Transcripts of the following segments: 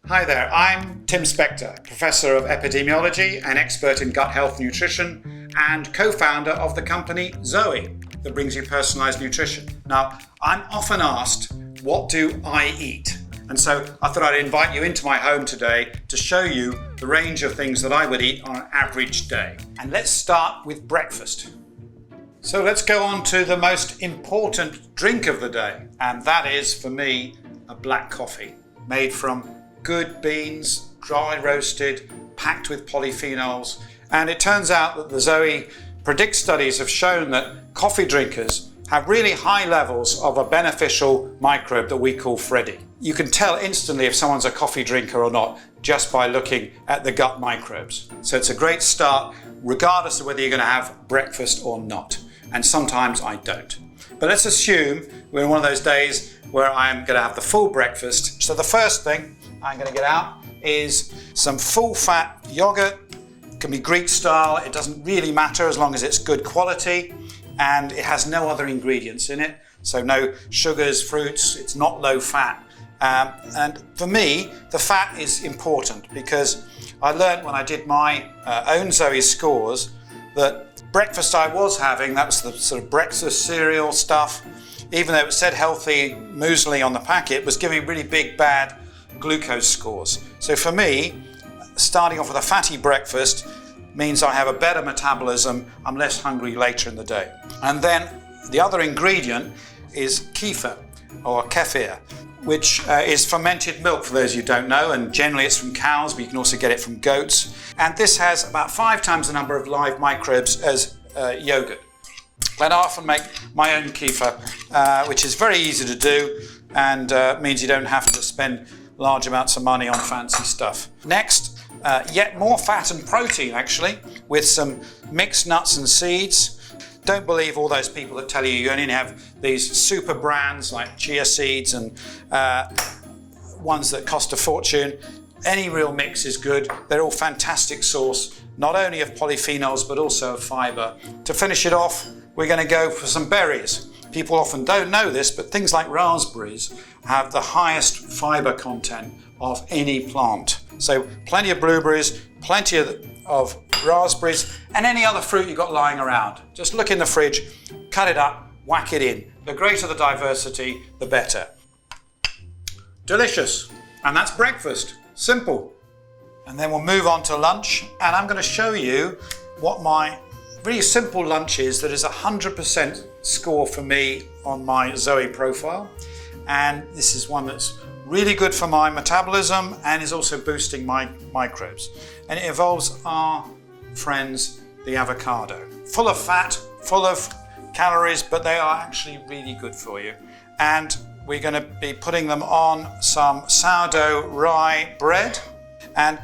Hi there, I'm Tim Spector, Professor of Epidemiology and expert in gut health nutrition and co-founder of the company Zoe that brings you personalised nutrition. Now, I'm often asked, what do I eat? And so I thought I'd invite you into my home today to show you the range of things that I would eat on an average day. And let's start with breakfast. So let's go on to the most important drink of the day, and that is, for me, a black coffee made from good beans, dry roasted, packed with polyphenols. And it turns out that the Zoe Predict studies have shown that coffee drinkers have really high levels of a beneficial microbe that we call Freddy. You can tell instantly if someone's a coffee drinker or not just by looking at the gut microbes. So it's a great start regardless of whether you're going to have breakfast or not. And sometimes I don't. But let's assume we're in one of those days where I'm going to have the full breakfast. So the first thing I'm going to get out is some full-fat yogurt. It can be Greek style. It doesn't really matter as long as it's good quality and it has no other ingredients in it. So no sugars, fruits. It's not low fat. And for me, the fat is important because I learned when I did my own Zoe scores that breakfast I was having, that was the sort of breakfast cereal stuff, even though it said healthy muesli on the packet, was giving really big bad glucose scores. So for me, starting off with a fatty breakfast means I have a better metabolism, I'm less hungry later in the day. And then the other ingredient is kefir or kefir, which is fermented milk for those who don't know, and generally it's from cows, but you can also get it from goats. And this has about 5 times the number of live microbes as yogurt. And I often make my own kefir, which is very easy to do and means you don't have to spend large amounts of money on fancy stuff. Next, yet more fat and protein actually, with some mixed nuts and seeds. Don't believe all those people that tell you you only have these super brands like chia seeds and ones that cost a fortune. Any real mix is good. They're all fantastic source, not only of polyphenols but also of fibre. To finish it off, we're going to go for some berries. People often don't know this, but things like raspberries have the highest fibre content of any plant. So plenty of blueberries, plenty of raspberries, and any other fruit you've got lying around. Just look in the fridge, cut it up, whack it in. The greater the diversity, the better. Delicious. And that's breakfast. Simple. And then we'll move on to lunch, and I'm going to show you what my really simple lunch is that is 100% score for me on my Zoe profile. And this is one that's really good for my metabolism and is also boosting my microbes. And it involves our friends, the avocado. Full of fat, full of calories, but they are actually really good for you. And we're going to be putting them on some sourdough rye bread. And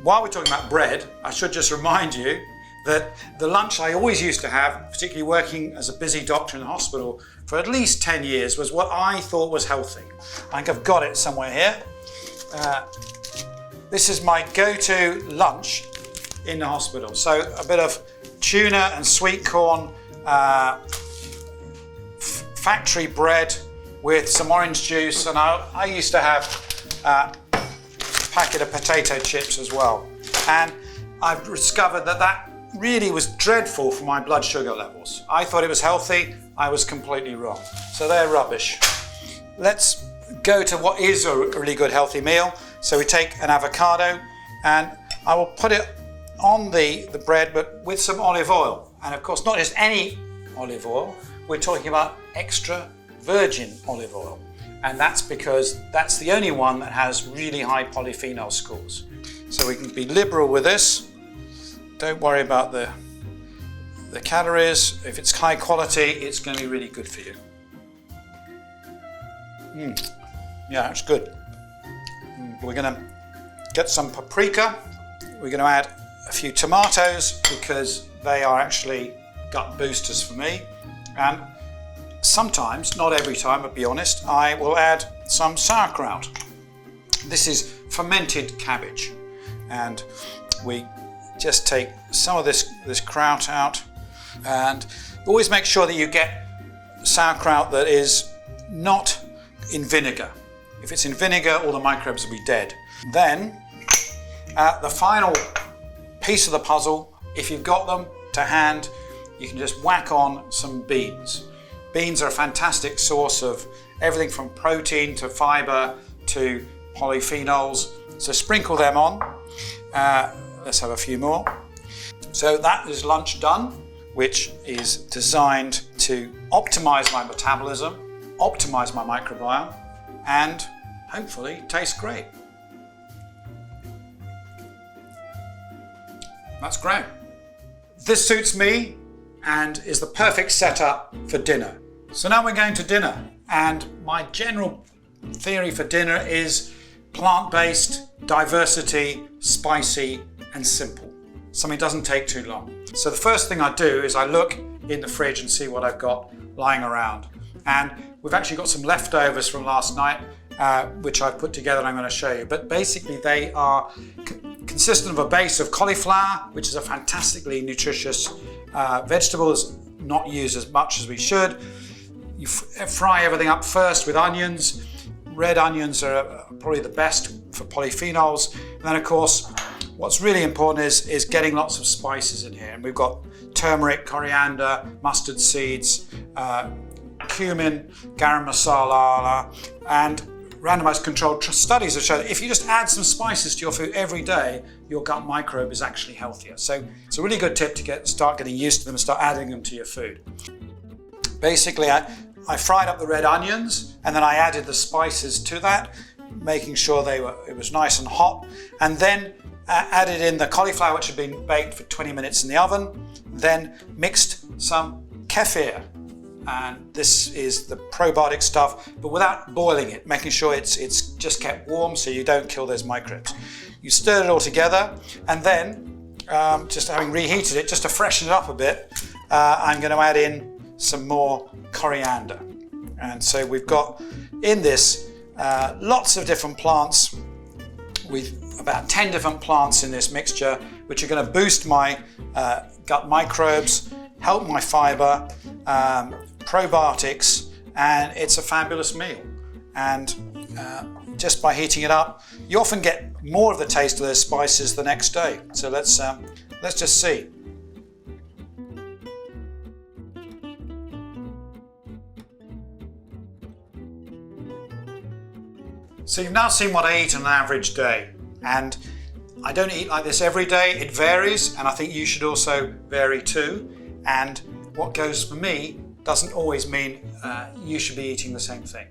while we're talking about bread, I should just remind you that the lunch I always used to have, particularly working as a busy doctor in the hospital for at least 10 years, was what I thought was healthy. I think I've got it somewhere here. This is my go-to lunch in the hospital. So a bit of tuna and sweet corn, factory bread with some orange juice, and I used to have a packet of potato chips as well. And I've discovered that really was dreadful for my blood sugar levels. I thought it was healthy, I was completely wrong. So they're rubbish. Let's go to what is a really good healthy meal. So we take an avocado and I will put it on the bread, but with some olive oil. And of course, not just any olive oil, we're talking about extra virgin olive oil. And that's because that's the only one that has really high polyphenol scores. So we can be liberal with this. Don't worry about the calories. If it's high quality, it's going to be really good for you. Yeah, it's good. We're going to get some paprika. We're going to add a few tomatoes because they are actually gut boosters for me. And sometimes, not every time, I'll be honest, I will add some sauerkraut. This is fermented cabbage. And we just take some of this kraut out, and always make sure that you get sauerkraut that is not in vinegar. If it's in vinegar, all the microbes will be dead. Then, the final piece of the puzzle, if you've got them to hand, you can just whack on some beans. Beans are a fantastic source of everything from protein to fibre to polyphenols. So sprinkle them on. Let's have a few more. So that is lunch done, which is designed to optimize my metabolism, optimize my microbiome, and hopefully taste great. That's great. This suits me and is the perfect setup for dinner. So now we're going to dinner, and my general theory for dinner is plant-based, diversity, spicy and simple. Something doesn't take too long. So the first thing I do is I look in the fridge and see what I've got lying around. And we've actually got some leftovers from last night, which I've put together and I'm going to show you. But basically they are consistent of a base of cauliflower, which is a fantastically nutritious vegetable. It's not used as much as we should. You fry everything up first with onions. Red onions are probably the best for polyphenols. And then of course, what's really important is getting lots of spices in here. And we've got turmeric, coriander, mustard seeds, cumin, garam masala, and randomized controlled studies have shown that if you just add some spices to your food every day, your gut microbe is actually healthier. So it's a really good tip to start getting used to them and start adding them to your food. Basically, I fried up the red onions and then I added the spices to that, making sure it was nice and hot, and then added in the cauliflower, which had been baked for 20 minutes in the oven, then mixed some kefir. And this is the probiotic stuff, but without boiling it, making sure it's just kept warm so you don't kill those microbes. You stir it all together, and then, just having reheated it, just to freshen it up a bit, I'm going to add in some more coriander. And so we've got in this lots of different plants. We've about 10 different plants in this mixture, which are going to boost my gut microbes, help my fibre, probiotics, and it's a fabulous meal. And just by heating it up, you often get more of the taste of those spices the next day. So let's just see. So you've now seen what I eat on an average day, and I don't eat like this every day. It varies, and I think you should also vary too. And what goes for me doesn't always mean you should be eating the same thing.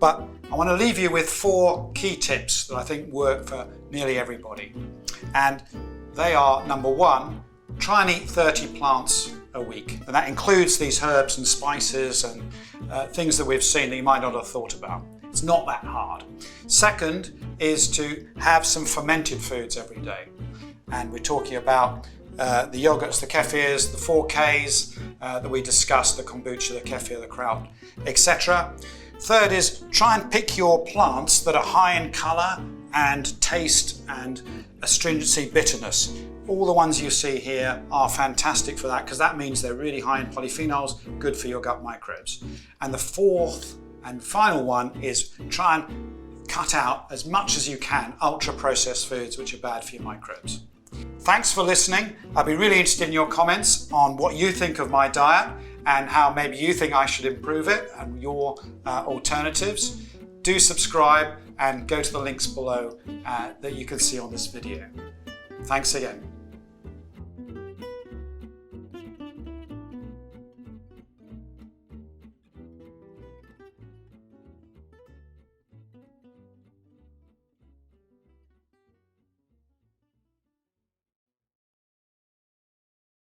But I want to leave you with 4 key tips that I think work for nearly everybody. And they are, number 1, try and eat 30 plants a week. And that includes these herbs and spices and things that we've seen that you might not have thought about. It's not that hard. Second is to have some fermented foods every day. And we're talking about the yogurts, the kefirs, the 4Ks that we discussed, the kombucha, the kefir, the kraut, etc. Third is try and pick your plants that are high in colour and taste and astringency, bitterness. All the ones you see here are fantastic for that, because that means they're really high in polyphenols, good for your gut microbes. And the fourth and final one is try and cut out as much as you can ultra-processed foods which are bad for your microbes. Thanks for listening. I'd be really interested in your comments on what you think of my diet and how maybe you think I should improve it and your alternatives. Do subscribe and go to the links below that you can see on this video. Thanks again.